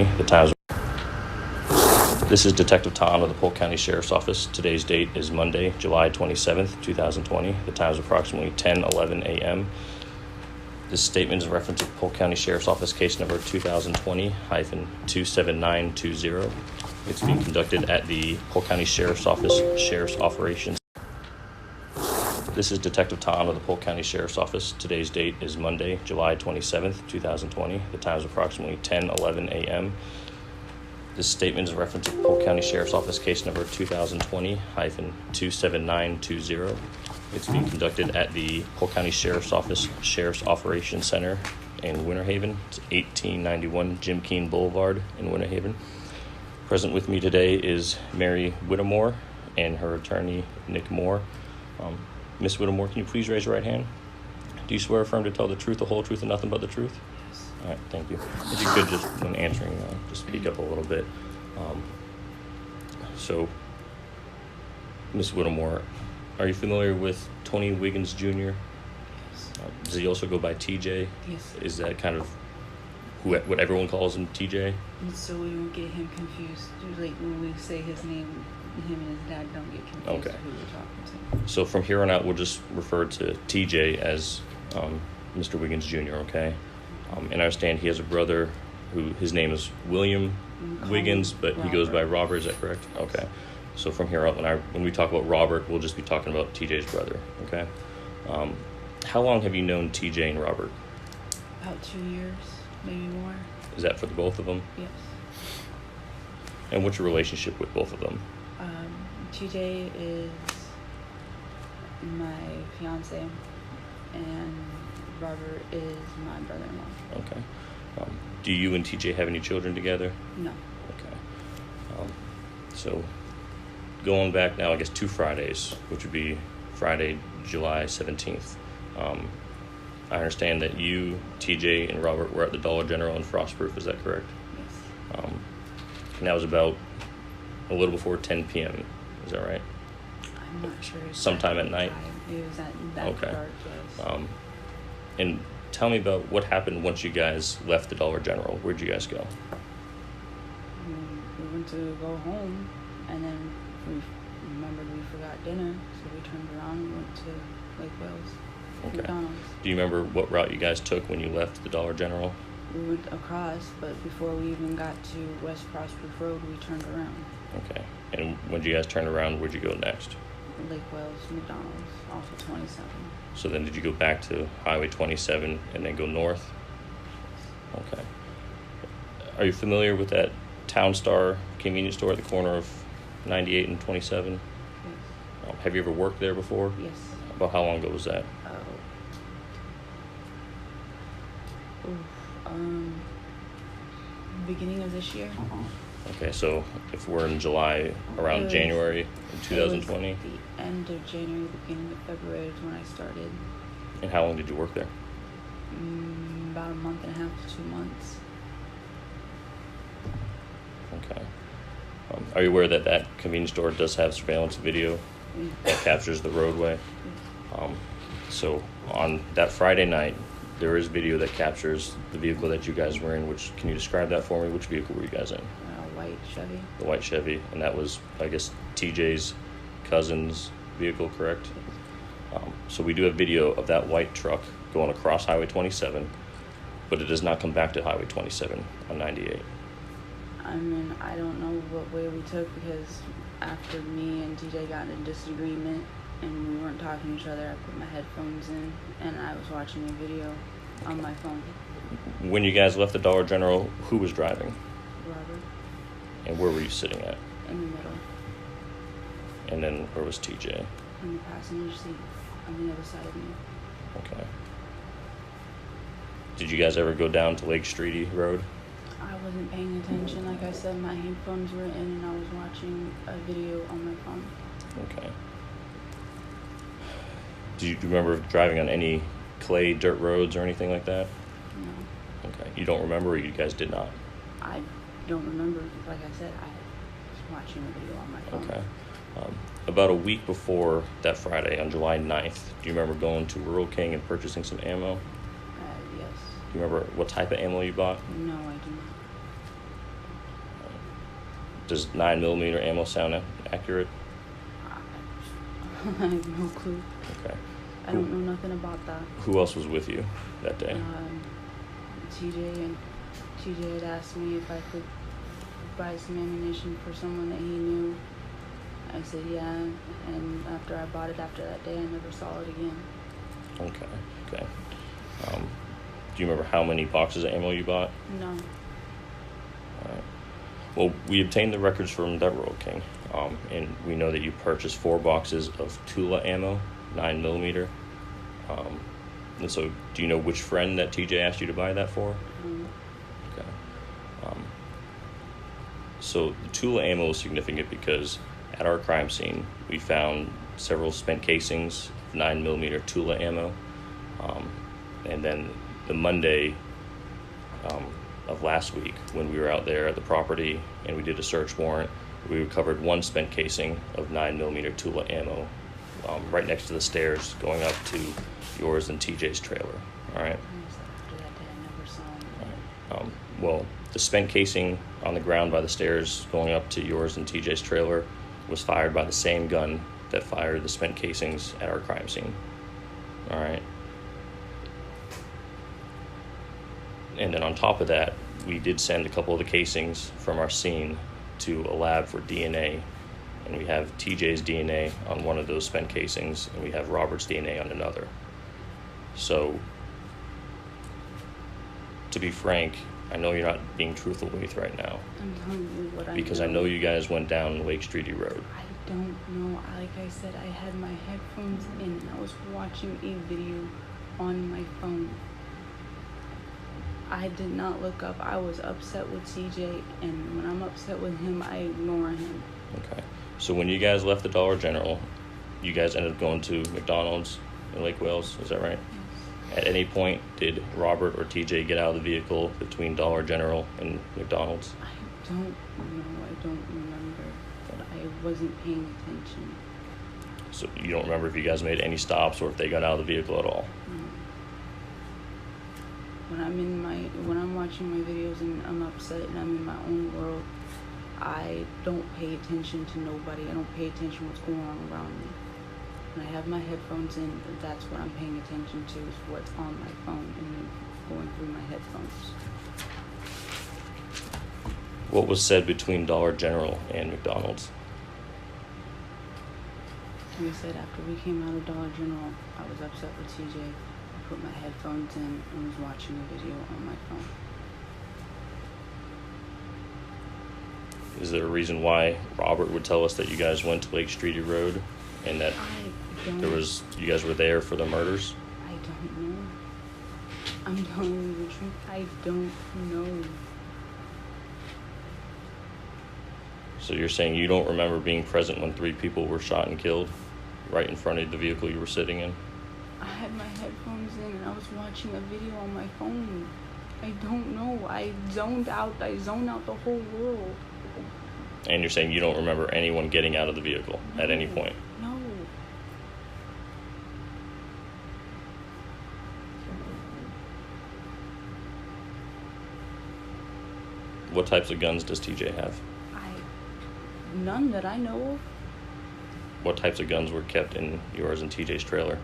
2020. The times. This is Detective Tom of the Polk County Sheriff's Office. Today's date is Monday, July 27th, 2020. The time is approximately 10:11 a.m. This statement is a reference to Polk County Sheriff's Office case number 2020-27920. It's being conducted at the Polk County Sheriff's Office Sheriff's Operations. This is Detective Tom of the Polk County Sheriff's Office. Today's date is Monday, July 27th, 2020. The time is approximately 10:11 a.m. This statement is a reference to Polk County Sheriff's Office case number 2020-27920. It's being conducted at the Polk County Sheriff's Office Sheriff's Operations Center in Winter Haven. It's 1891 Jim Keene Boulevard in Winter Haven. Present with me today is Mary Whittemore and her attorney, Nick Moore. Miss Whittemore, can you please raise your right hand? Do you swear or affirm to tell the truth, the whole truth, and nothing but the truth? Yes. All right, thank you. If you could just, when answering, just speak up a little bit. So, Miss Whittemore, are you familiar with Tony Wiggins Jr.? Yes. Does he also go by TJ? Yes. Is that kind of what everyone calls him, TJ? And so we don't get him confused. Like when we say his name, him and his dad don't get confused Okay. who we're talking to. So from here on out, we'll just refer to TJ as Mr. Wiggins Jr., okay? And I understand he has a brother who his name is William Wiggins, but he goes by Robert, is that correct? Okay. So from here out, when we talk about Robert, we'll just be talking about TJ's brother, okay? How long have you known TJ and Robert? About 2 years, maybe more. Is that for the both of them? Yes. And what's your relationship with both of them? TJ is my fiance, and Robert is my brother-in-law. Okay. Do you and TJ have any children together? No. Okay. So going back now, I guess 2 Fridays, which would be Friday, July 17th. I understand that you, TJ, and Robert were at the Dollar General in Frostproof. Is that correct? Yes. And that was about a little before 10 p.m. Is that right? I'm not sure. Sometime at night? It was at that Okay. dark, yes. And tell me about what happened once you guys left the Dollar General. Where'd you guys go? We went to go home, and then we remembered we forgot dinner, so we turned around and went to Lake Wales. Okay. McDonald's. Do you remember what route you guys took when you left the Dollar General? We went across, but before we even got to West Frostproof Road, we turned around. Okay. And when you guys turned around, where'd you go next? Lake Wales, McDonald's, off of 27. So then did you go back to Highway 27 and then go north? Okay. Are you familiar with that Town Star convenience store at the corner of 98 and 27? Yes. Have you ever worked there before? Yes. About how long ago was that? Beginning of this year. Okay, so if we're in July, around January of 2020. The end of January, the beginning of February is when I started. And how long did you work there? About a month and a half to 2 months. Okay. Are you aware that that convenience store does have surveillance video that captures the roadway? So on that Friday night, there is video that captures the vehicle that you guys were in. Which, can you describe that for me? Which vehicle were you guys in? White Chevy. The white Chevy, and that was, I guess, TJ's cousin's vehicle, correct? So we do have video of that white truck going across Highway 27, but it does not come back to Highway 27 on 98. I mean, I don't know what way we took, because after me and TJ got in a disagreement and we weren't talking to each other, I put my headphones in and I was watching a video on my phone. When you guys left the Dollar General, who was driving? Robert. And where were you sitting at? In the middle. And then where was TJ? In the passenger seat on the other side of me. Okay. Did you guys ever go down to Lake Streety Road? I wasn't paying attention. Like I said, my headphones were in and I was watching a video on my phone. Okay. Do you remember driving on any clay dirt roads or anything like that? No. Okay. You don't remember, or you guys did not? I don't remember. Like I said, I was watching a video on my phone. Okay. About a week before that Friday, on July 9th, do you remember going to Rural King and purchasing some ammo? Yes. Do you remember what type of ammo you bought? No, I do not. Does 9mm ammo sound accurate? I have no clue. Okay. I don't know nothing about that. Who else was with you that day? TJ had asked me if I could buy some ammunition for someone that he knew. I said yeah, and after I bought it after that day, I never saw it again. Okay. Do you remember how many boxes of ammo you bought? No. All right. Well, we obtained the records from Devereaux King, and we know that you purchased 4 boxes of Tula ammo, 9mm. And so, do you know which friend that TJ asked you to buy that for? Okay. So the Tula ammo is significant because at our crime scene, we found several spent casings of 9mm Tula ammo, and then the Monday of last week, when we were out there at the property and we did a search warrant, we recovered 1 spent casing of 9mm Tula ammo right next to the stairs going up to yours and TJ's trailer. All right. After that day, I never saw him. All right. Well, the spent casing on the ground by the stairs going up to yours and TJ's trailer was fired by the same gun that fired the spent casings at our crime scene. All right. And then on top of that, we did send a couple of the casings from our scene to a lab for DNA. And we have TJ's DNA on one of those spent casings, and we have Robert's DNA on another. So, to be frank, I know you're not being truthful with me right now. I'm telling you what I know. Because I know you guys went down Lake Streety Road. I don't know. Like I said, I had my headphones in and I was watching a video on my phone. I did not look up. I was upset with CJ, and when I'm upset with him, I ignore him. Okay. So when you guys left the Dollar General, you guys ended up going to McDonald's in Lake Wales, is that right? Yes. At any point, did Robert or TJ get out of the vehicle between Dollar General and McDonald's? I don't know. I don't remember. But I wasn't paying attention. So you don't remember if you guys made any stops or if they got out of the vehicle at all? No. When I'm watching my videos and I'm upset and I'm in my own world, I don't pay attention to nobody. I don't pay attention to what's going on around me. When I have my headphones in, that's what I'm paying attention to, is what's on my phone and going through my headphones. What was said between Dollar General and McDonald's? Like I said, after we came out of Dollar General, I was upset with TJ. I put my headphones in and was watching a video on my phone. Is there a reason why Robert would tell us that you guys went to Lake Streety Road and that you guys were there for the murders? I don't know. I'm telling you the truth. I don't know. So you're saying you don't remember being present when 3 people were shot and killed right in front of the vehicle you were sitting in? I had my headphones in and I was watching a video on my phone. I don't know. I zoned out. I zoned out the whole world. And you're saying you don't remember anyone getting out of the vehicle at any point? No. What types of guns does TJ have? None that I know of. What types of guns were kept in yours and TJ's trailer?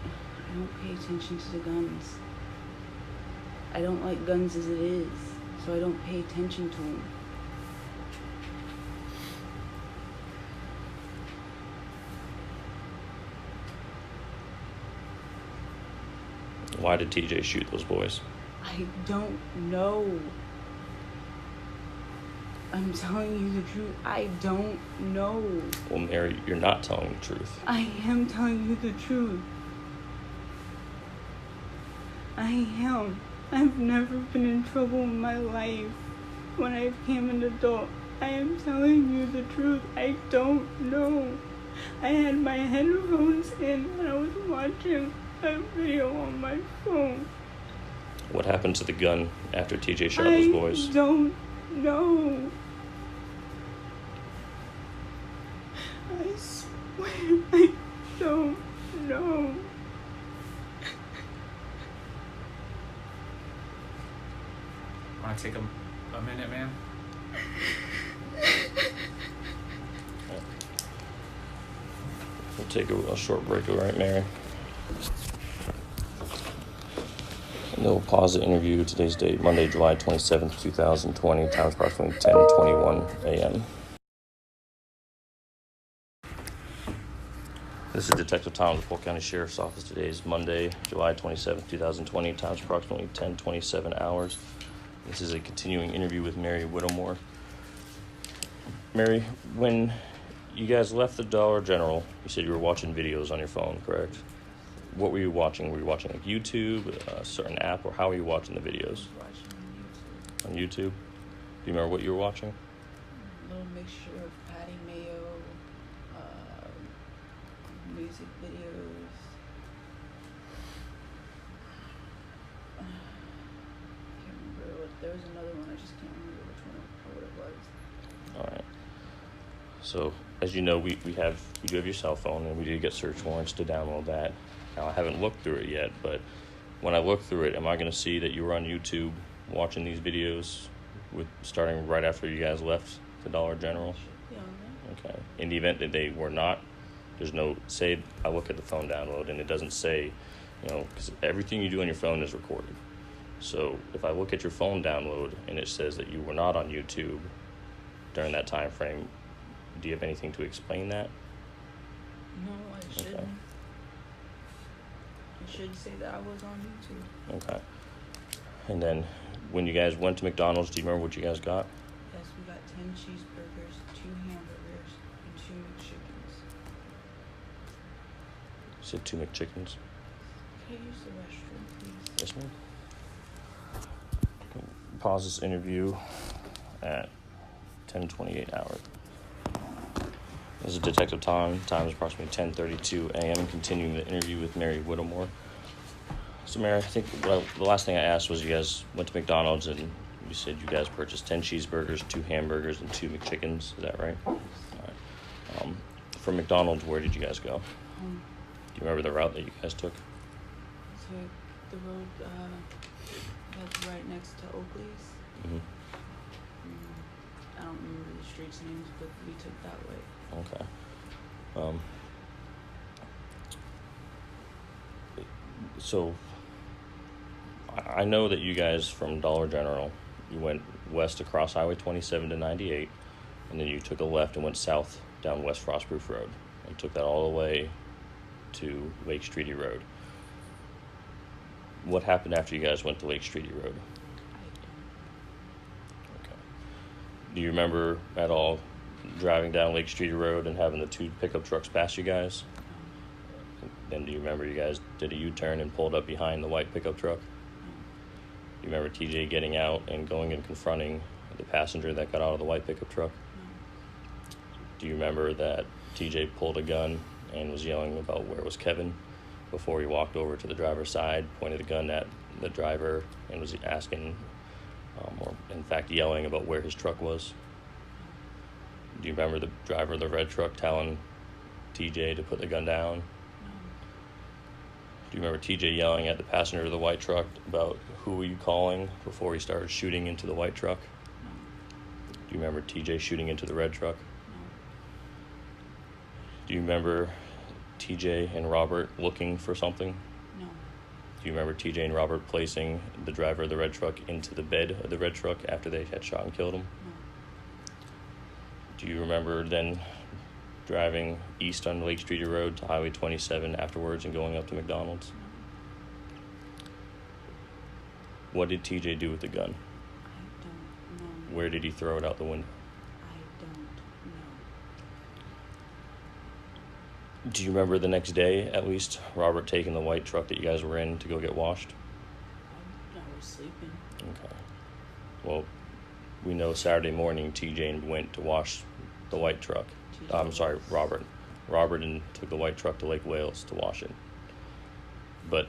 I don't pay attention to the guns. I don't like guns as it is, so I don't pay attention to them. Why did TJ shoot those boys? I don't know. I'm telling you the truth. I don't know. Well, Mary, you're not telling the truth. I am telling you the truth. I am. I've never been in trouble in my life. When I became an adult, I am telling you the truth. I don't know. I had my headphones in and I was watching a video on my phone. What happened to the gun after TJ shot those boys? I don't know. I swear I don't know. Want to take a minute, man? We'll take a short break, all right, Mary? And then we'll pause the interview. Today's date, Monday, July 27th, 2020. Time is approximately 10:21 a.m. This is Detective Tom of the Polk County Sheriff's Office. Today is Monday, July 27th, 2020. Time is approximately 10:27 hours. This is a continuing interview with Mary Whittemore. Mary, when you guys left the Dollar General, you said you were watching videos on your phone, correct? What were you watching? Were you watching like YouTube, a certain app, or how were you watching the videos? Watching On YouTube? Do you remember what you were watching? a little mixture of Patty Mayo, music videos. I can't remember there was another one. I just can't remember which one or what it was. All right. So, as you know, we do have your cell phone, and we do get search warrants to download that. Now, I haven't looked through it yet, but when I look through it, am I going to see that you were on YouTube watching these videos starting right after you guys left the Dollar General? Yeah, Okay. In the event that they were not, there's no, say I look at the phone download and it doesn't say, because everything you do on your phone is recorded. So if I look at your phone download and it says that you were not on YouTube during that time frame, do you have anything to explain that? No, I shouldn't. Okay. I should say that I was on YouTube. Okay. And then when you guys went to McDonald's, do you remember what you guys got? Yes, we got 10 cheeseburgers, 2 hamburgers, and 2 McChickens. You said 2 McChickens. Can I use the restroom, please? Yes, ma'am. Okay. Pause this interview at 10:28 hours. This is Detective Tom. Time is approximately 10:32 a.m. Continuing the interview with Mary Whittemore. So, Mary, I think the last thing I asked was you guys went to McDonald's and you said you guys purchased 10 cheeseburgers, 2 hamburgers, and 2 McChickens. Is that right? All right. From McDonald's, where did you guys go? Do you remember the route that you guys took? So the road that's right next to Oakley's. Mm-hmm. I don't remember the streets names, but we took that way. Okay. So I know that you guys from Dollar General, you went west across Highway 27 to 98, and then you took a left and went south down West Frostproof Road, and took that all the way to Lake Streety Road. What happened after you guys went to Lake Streety Road? Okay. Do you remember at all driving down Lake Streety Road and having the 2 pickup trucks pass you guys? Then do you remember you guys did a U-turn and pulled up behind the white pickup truck? Do you remember TJ getting out and going and confronting the passenger that got out of the white pickup truck? Do you remember that TJ pulled a gun and was yelling about where was Kevin before he walked over to the driver's side, pointed the gun at the driver, and was asking, or in fact yelling about where his truck was? Do you remember the driver of the red truck telling TJ to put the gun down? Do you remember TJ yelling at the passenger of the white truck about who were you calling before he started shooting into the white truck? Do you remember TJ shooting into the red truck? Do you remember TJ and Robert looking for something? No. Do you remember TJ and Robert placing the driver of the red truck into the bed of the red truck after they had shot and killed him? No. Do you remember then driving east on Lake Streety Road to Highway 27 afterwards and going up to McDonald's? What did TJ do with the gun? I don't know. Where did he throw it out the window? I don't know. Do you remember the next day, at least, Robert taking the white truck that you guys were in to go get washed? I was sleeping. Okay. Well, we know Saturday morning TJ went to wash the white truck. I'm sorry, Robert. Robert took the white truck to Lake Wales to wash it. But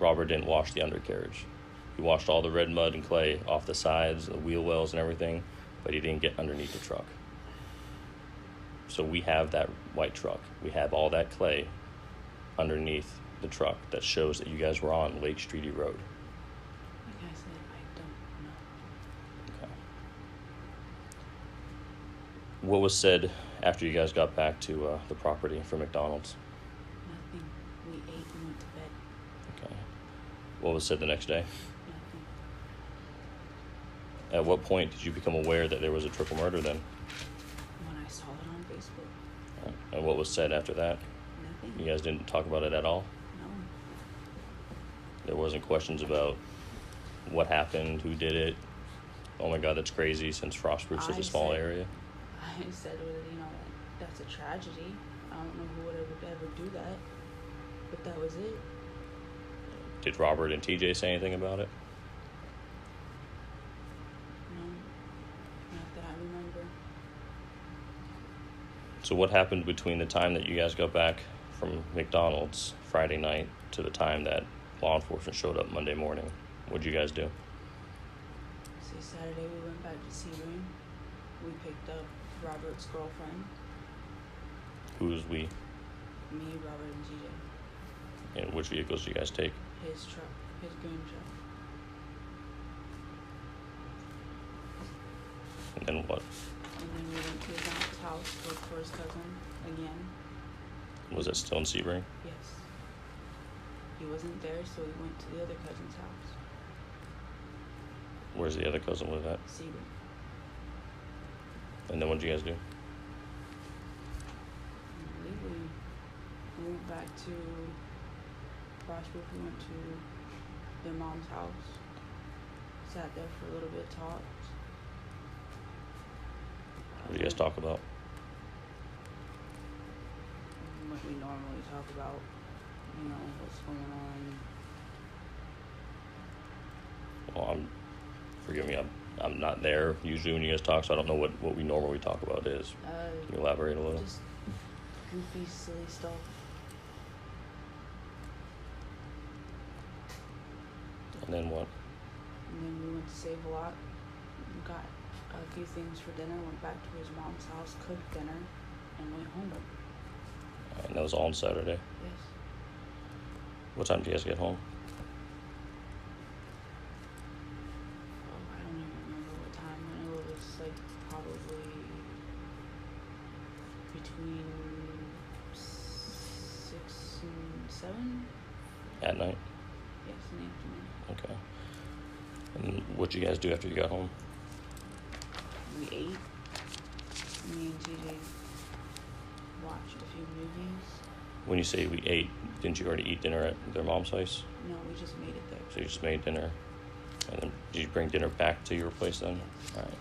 Robert didn't wash the undercarriage. He washed all the red mud and clay off the sides, the wheel wells and everything, but he didn't get underneath the truck. So we have that white truck. We have all that clay underneath the truck that shows that you guys were on Lake Streety Road. Like I said, I don't know. Okay. What was said after you guys got back to the property from McDonald's? Nothing. We ate and went to bed. Okay. What was said the next day? Nothing. At what point did you become aware that there was a triple murder then? When I saw it on Facebook. And what was said after that? Nothing. You guys didn't talk about it at all? No. There wasn't questions about what happened, who did it? Oh my God, that's crazy since Frostproof's such a small area. I said, well, you know, that's a tragedy. I don't know who would ever do that. But that was it. Did Robert and TJ say anything about it? No. Not that I remember. So what happened between the time that you guys got back from McDonald's Friday night to the time that law enforcement showed up Monday morning? What'd you guys do? See, Saturday we went back to Sebring. We picked up Robert's girlfriend. Who's we? Me, Robert, and TJ. And which vehicles did you guys take? His truck. His green truck. And then what? And then we went to his aunt's house to look for his cousin again. Was it still in Sebring? Yes. He wasn't there, so we went to the other cousin's house. Where's the other cousin live at? Sebring. And then what'd you guys do? We went back to Frostproof. We went to their mom's house. Sat there for a little bit, talked. What did you guys talk about? What we normally talk about, you know, what's going on. Well, forgive me, I'm not there usually when you guys talk, so I don't know what we normally talk about is. Can you elaborate a little? Just goofy, silly stuff. And then what? And then we went to Save a Lot. We got a few things for dinner, went back to his mom's house, cooked dinner, and went home. And that was all on Saturday? Yes. What time did you guys get home? I don't even remember what time. I know it was like probably between 6 and 7. At night? Yes, in the afternoon. Okay. And what'd you guys do after you got home? We ate. Me and TJ watched a few movies. When you say we ate, didn't you already eat dinner at their mom's house? No, we just made it there. So you just made dinner. And then did you bring dinner back to your place then? Yes. All right.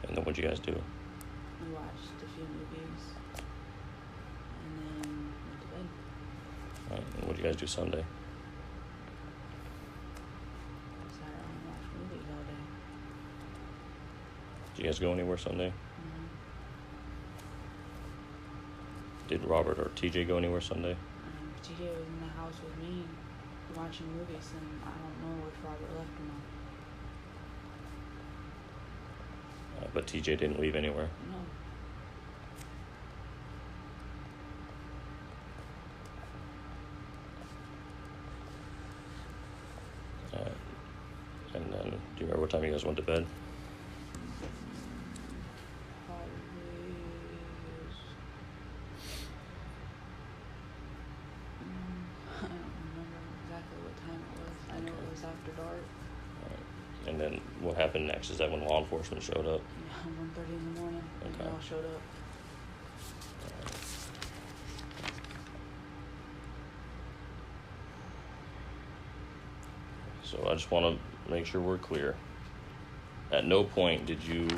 And then what'd you guys do? We watched a few movies. And then went to bed. All right. And what'd you guys do Sunday? Sat around and watched movies all day. Did you guys go anywhere Sunday? Mm-hmm. Did Robert or TJ go anywhere Sunday? TJ was in the house with me watching movies, and I don't know if Robert left or not. But TJ didn't leave anywhere. No. And then, do you remember what time you guys went to bed? Probably I don't remember exactly what time it was. I know it was after dark. All right. And then what happened next? Is that when law enforcement showed up? Yeah, 1:30 in the morning. And Okay. they all showed up. So I just want to make sure we're clear. At no point did you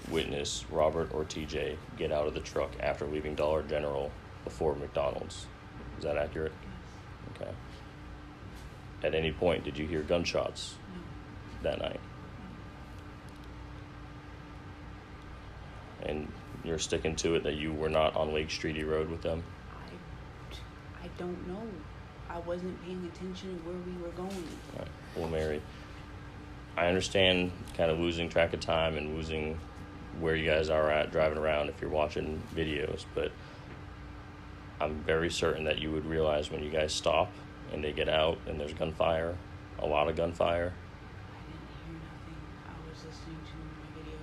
witness Robert or TJ get out of the truck after leaving Dollar General before McDonald's. Is that accurate? Yes. Okay. At any point did you hear gunshots No. that night? And you're sticking to it that you were not on Lake Streety Road with them? I don't know. I wasn't paying attention to where we were going. All right. Well, Mary, I understand kind of losing track of time and losing where you guys are at driving around if you're watching videos, but I'm very certain that you would realize when you guys stop and they get out and there's gunfire, a lot of gunfire. I didn't hear nothing. I was listening to my video.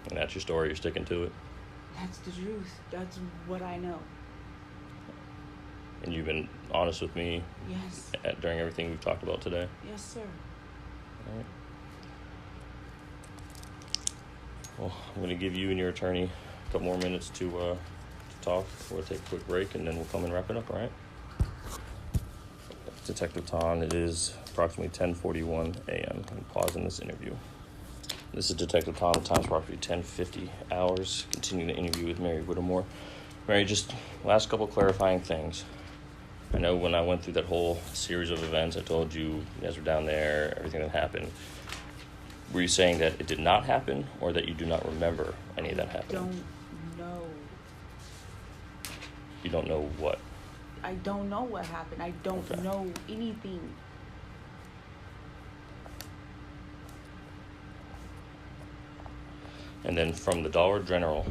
And that's your story. You're sticking to it. That's the truth. That's what I know. And you've been honest with me Yes. during everything we've talked about today. Yes, sir. All right. Well, I'm going to give you and your attorney a couple more minutes to talk. We'll take a quick break, and then we'll come and wrap it up, all right? Detective Ton, it is approximately 10:41 a.m. I'm pausing this interview. This is Detective Ton. The time's approximately 10:50 hours. Continuing the interview with Mary Whittemore. Mary, just last couple clarifying things. I know when I went through that whole series of events, I told you guys were down there, everything that happened. Were you saying that it did not happen, or that you do not remember any of that happening? I don't know. You don't know what? I don't know what happened. I don't Okay. know anything. And then from the Dollar General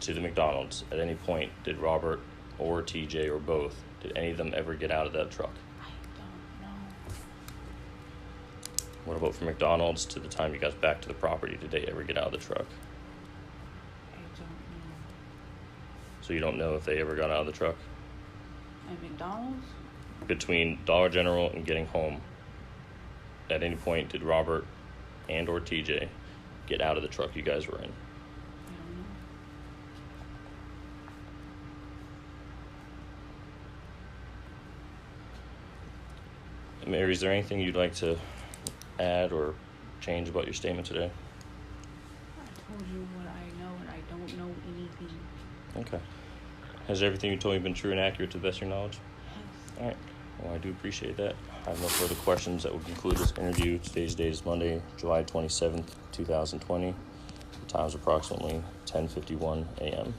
to the McDonald's, at any point, did Robert or TJ or both, did any of them ever get out of that truck? I don't know. What about from McDonald's to the time you guys back to the property? Did they ever get out of the truck? I don't know. So you don't know if they ever got out of the truck? At McDonald's? Between Dollar General and getting home, at any point did Robert and or TJ get out of the truck you guys were in? I don't know. Mary, is there anything you'd like to add or change about your statement today? I told you what I know, and I don't know anything. Okay. Has everything you told me been true and accurate to the best of your knowledge? Yes. All right. Well, I do appreciate that. I have no further questions. That will conclude this interview. Today's date is Monday, July 27th, 2020. The time is approximately 10:51 a.m.